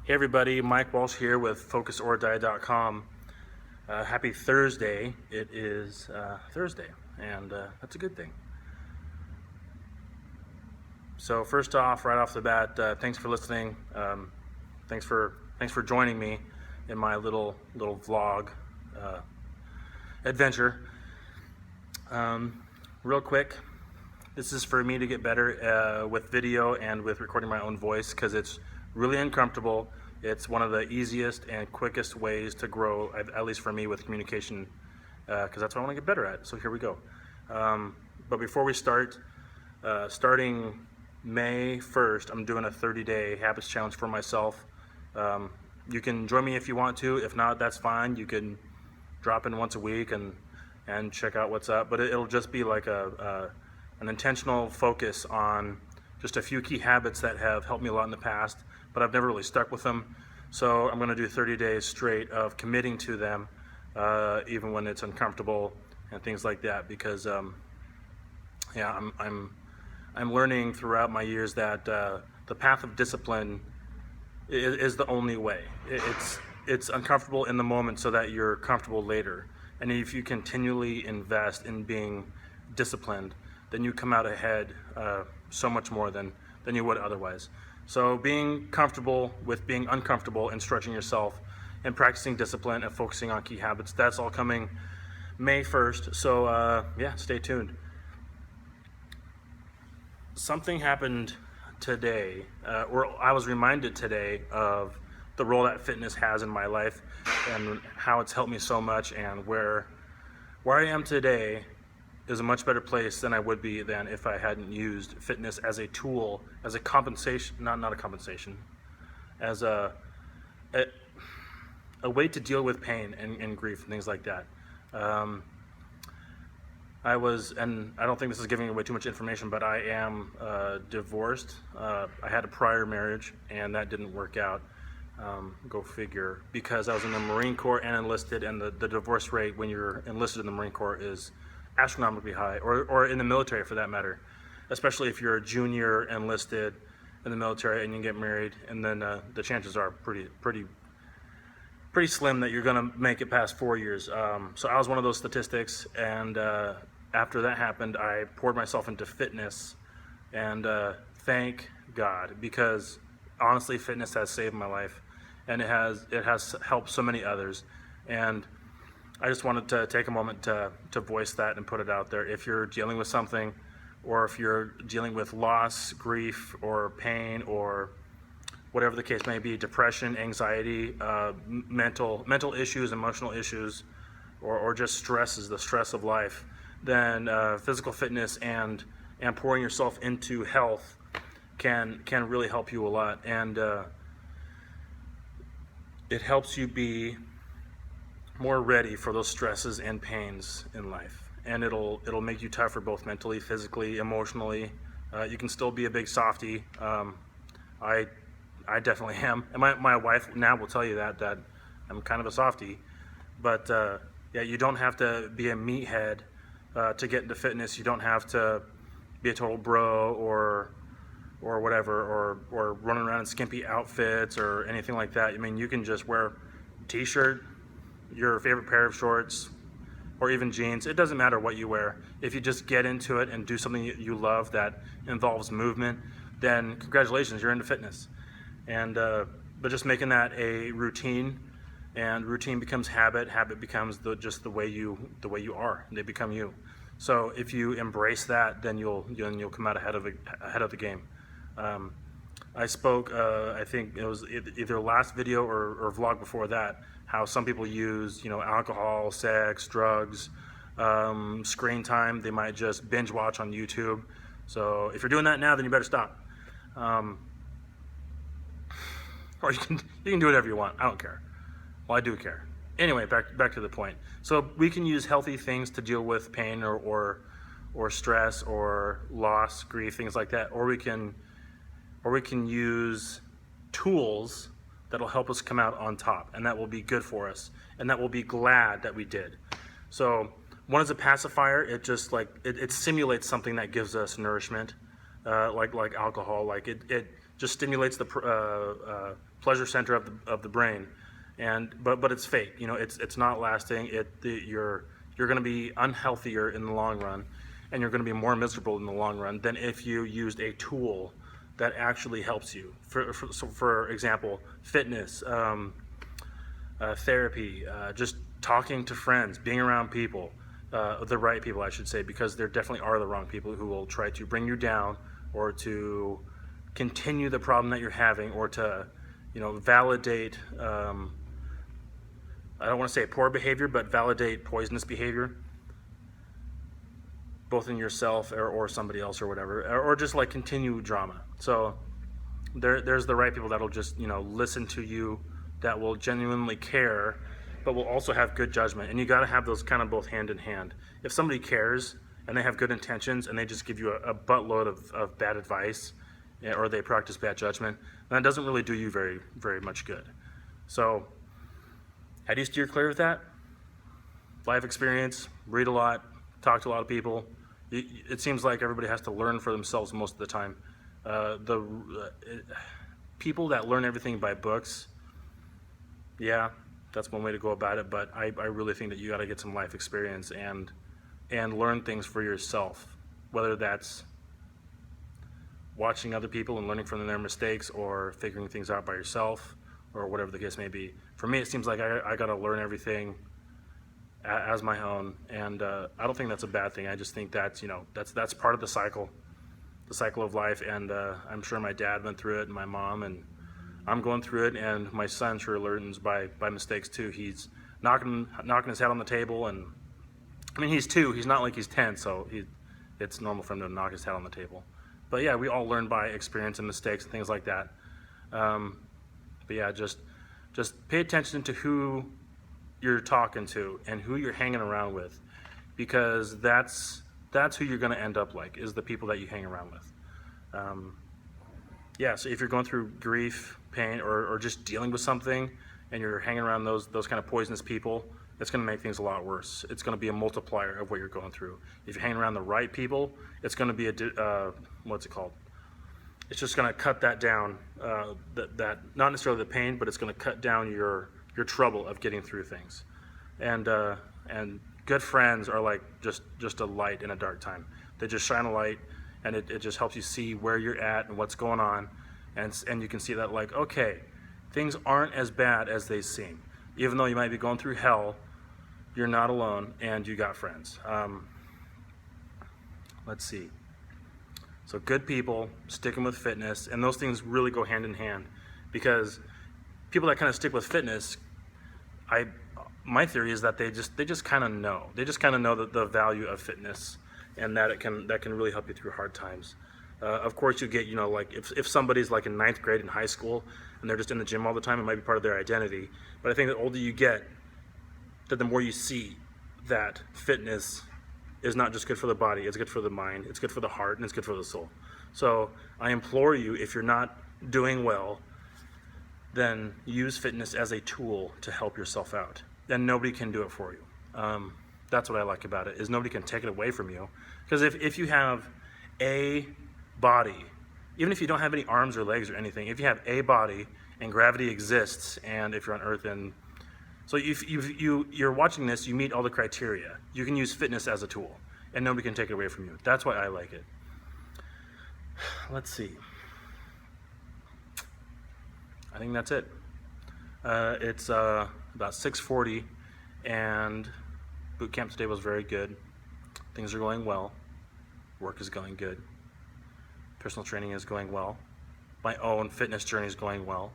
Hey everybody, Mike Walsh here with FocusOrDiet.com. Happy Thursday. It is Thursday, and that's a good thing. So first off, right off the bat, thanks for listening. Thanks for joining me in my little vlog adventure. Real quick, this is for me to get better with video and with recording my own voice because it's really uncomfortable. It's one of the easiest and quickest ways to grow, at least for me, with communication, because that's what I want to get better at. So here we go. But before we start, starting May 1st, I'm doing a 30-day habits challenge for myself. You can join me if you want to. If not, that's fine. You can drop in once a week and check out what's up. But it'll just be like an intentional focus on just a few key habits that have helped me a lot in the past, but I've never really stuck with them. So I'm going to do 30 days straight of committing to them, even when it's uncomfortable and things like that. Because yeah, I'm learning throughout my years that the path of discipline is the only way. It's uncomfortable in the moment so that you're comfortable later. And if you continually invest in being disciplined, then you come out ahead so much more than you would otherwise. So being comfortable with being uncomfortable and stretching yourself and practicing discipline and focusing on key habits, that's all coming May 1st. So yeah, stay tuned. Something happened today, or I was reminded today of the role that fitness has in my life and how it's helped me so much, and where I am today is a much better place than I would be than if I hadn't used fitness as a tool, as a compensation, not a compensation, as a way to deal with pain and grief and things like that. I don't think this is giving away too much information, but I am divorced. I had a prior marriage and that didn't work out. Go figure, because I was in the Marine Corps and enlisted, and the divorce rate when you're enlisted in the Marine Corps is astronomically high, or in the military for that matter, especially if you're a junior enlisted in the military and you get married, and then the chances are pretty slim that you're gonna make it past 4 years. So I was one of those statistics, and after that happened, I poured myself into fitness, and thank God, because honestly, fitness has saved my life, and it has helped so many others. And I just wanted to take a moment to voice that and put it out there. If you're dealing with something, or if you're dealing with loss, grief, or pain, or whatever the case may be, depression, anxiety, mental issues, emotional issues, or just the stress of life, then physical fitness and pouring yourself into health can really help you a lot. And it helps you be more ready for those stresses and pains in life, and it'll make you tougher, both mentally, physically, emotionally. You can still be a big softie. I definitely am, and my wife now will tell you that I'm kind of a softie. But yeah, you don't have to be a meathead to get into fitness. You don't have to be a total bro or whatever, or running around in skimpy outfits or anything like that. I mean, you can just wear a t-shirt, your favorite pair of shorts, or even jeans. It doesn't matter what you wear. If you just get into it and do something you love that involves movement, then congratulations, you're into fitness. And but just making that a routine, and routine becomes habit becomes just the way you are. They become you. So if you embrace that, then you'll come out ahead of the game. I spoke, I think it was either last video or vlog before that, how some people use, alcohol, sex, drugs, screen time. They might just binge watch on YouTube. So if you're doing that now, then you better stop. Or you can do whatever you want. I don't care. Well, I do care. Anyway, back to the point. So we can use healthy things to deal with pain or stress or loss, grief, things like that. Or we can use tools that'll help us come out on top, and that will be good for us, and that we'll be glad that we did. So one is a pacifier. It just it simulates something that gives us nourishment, like alcohol. Like it just stimulates the pleasure center of the brain, but it's fake. You know, it's not lasting. You're going to be unhealthier in the long run, and you're going to be more miserable in the long run than if you used a tool that actually helps you. For example, fitness, therapy, just talking to friends, being around people, the right people, I should say, because there definitely are the wrong people who will try to bring you down or to continue the problem that you're having, or to, you know, validate, I don't want to say poor behavior, but validate poisonous behavior, both in yourself or somebody else or whatever, or just like continue drama. So there's the right people that'll just, you know, listen to you, that will genuinely care, but will also have good judgment. And you got to have those kind of both hand in hand. If somebody cares and they have good intentions and they just give you a buttload of bad advice, or they practice bad judgment, then that doesn't really do you very, very much good. So how do you steer clear of that? Life experience, read a lot, talk to a lot of people. It seems like everybody has to learn for themselves most of the time. People that learn everything by books, yeah, that's one way to go about it, but I really think that you got to get some life experience and learn things for yourself, whether that's watching other people and learning from their mistakes, or figuring things out by yourself, or whatever the case may be. For me, it seems like I got to learn everything as my own, and I don't think that's a bad thing. I just think that's, you know, that's part of the cycle of life, and I'm sure my dad went through it, and my mom, and I'm going through it, and my son sure learns by mistakes too. He's knocking his head on the table, and I mean, he's 2. He's not like he's 10, so it's normal for him to knock his head on the table. But yeah, we all learn by experience and mistakes and things like that. But yeah, just pay attention to who you're talking to and who you're hanging around with, because that's who you're going to end up like, is the people that you hang around with. Yeah, so if you're going through grief, pain, or just dealing with something, and you're hanging around those kind of poisonous people, it's going to make things a lot worse. It's going to be a multiplier of what you're going through. If you're hanging around the right people, it's going to be what's it called? It's just going to cut that down. That not necessarily the pain, but it's going to cut down your trouble of getting through things. And good friends are like just a light in a dark time. They just shine a light, and it just helps you see where you're at and what's going on, and you can see that, like, okay, things aren't as bad as they seem. Even though you might be going through hell, you're not alone, and you got friends. Let's see. So good people, sticking with fitness, and those things really go hand in hand, because people that kind of stick with fitness, my theory is that they just kind of know. They just kind of know the value of fitness, and that it can really help you through hard times. Of course, you get, you know, like if somebody's like in 9th grade in high school and they're just in the gym all the time, it might be part of their identity. But I think the older you get, the more you see that fitness is not just good for the body, it's good for the mind, it's good for the heart, and it's good for the soul. So I implore you, if you're not doing well, then use fitness as a tool to help yourself out. Then nobody can do it for you. That's what I like about it, is nobody can take it away from you. Because if you have a body, even if you don't have any arms or legs or anything, if you have a body and gravity exists, and if you're on Earth, and so if you're watching this, you meet all the criteria, you can use fitness as a tool, and nobody can take it away from you. That's why I like it. Let's see. I think that's it. It's about 6:40, and boot camp today was very good. Things are going well. Work is going good. Personal training is going well. My own fitness journey is going well.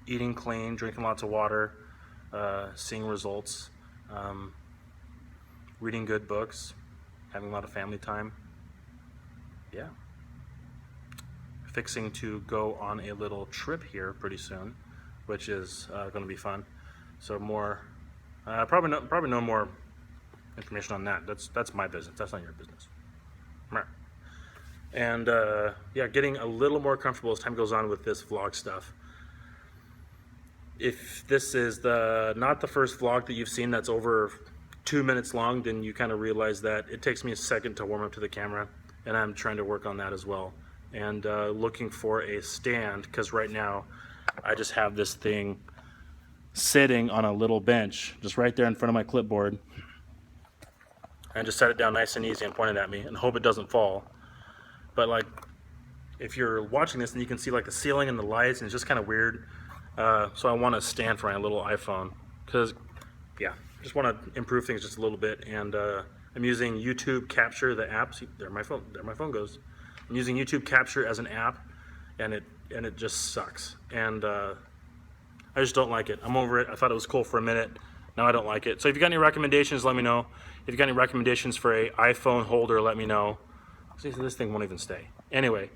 Eating clean, drinking lots of water, seeing results, reading good books, having a lot of family time. Yeah. Fixing to go on a little trip here pretty soon, which is going to be fun. So more, probably no more information on that. That's my business. That's not your business. And yeah, getting a little more comfortable as time goes on with this vlog stuff. If this is not the first vlog that you've seen that's over 2 minutes long, then you kind of realize that it takes me a second to warm up to the camera, and I'm trying to work on that as well. and looking for a stand, because right now I just have this thing sitting on a little bench just right there in front of my clipboard, and just set it down nice and easy and point it at me and hope it doesn't fall. But like, if you're watching this and you can see like the ceiling and the lights, and it's just kind of weird, so I want a stand for my little iPhone, because yeah, just want to improve things just a little bit. And I'm using YouTube Capture, the app. See, there my phone goes. I'm using YouTube Capture as an app, and it just sucks, and I just don't like it. I'm over it. I thought it was cool for a minute. Now I don't like it. So if you got any recommendations, let me know. If you got any recommendations for a iPhone holder, let me know. See, this thing won't even stay. Anyway,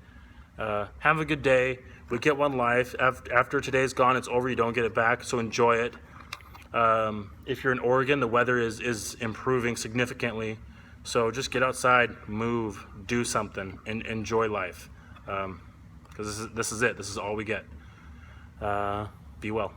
have a good day. We get one life. After today's gone, it's over. You don't get it back, so enjoy it. If you're in Oregon, the weather is improving significantly. So just get outside, move, do something, and enjoy life. Because this is it. This is all we get. Be well.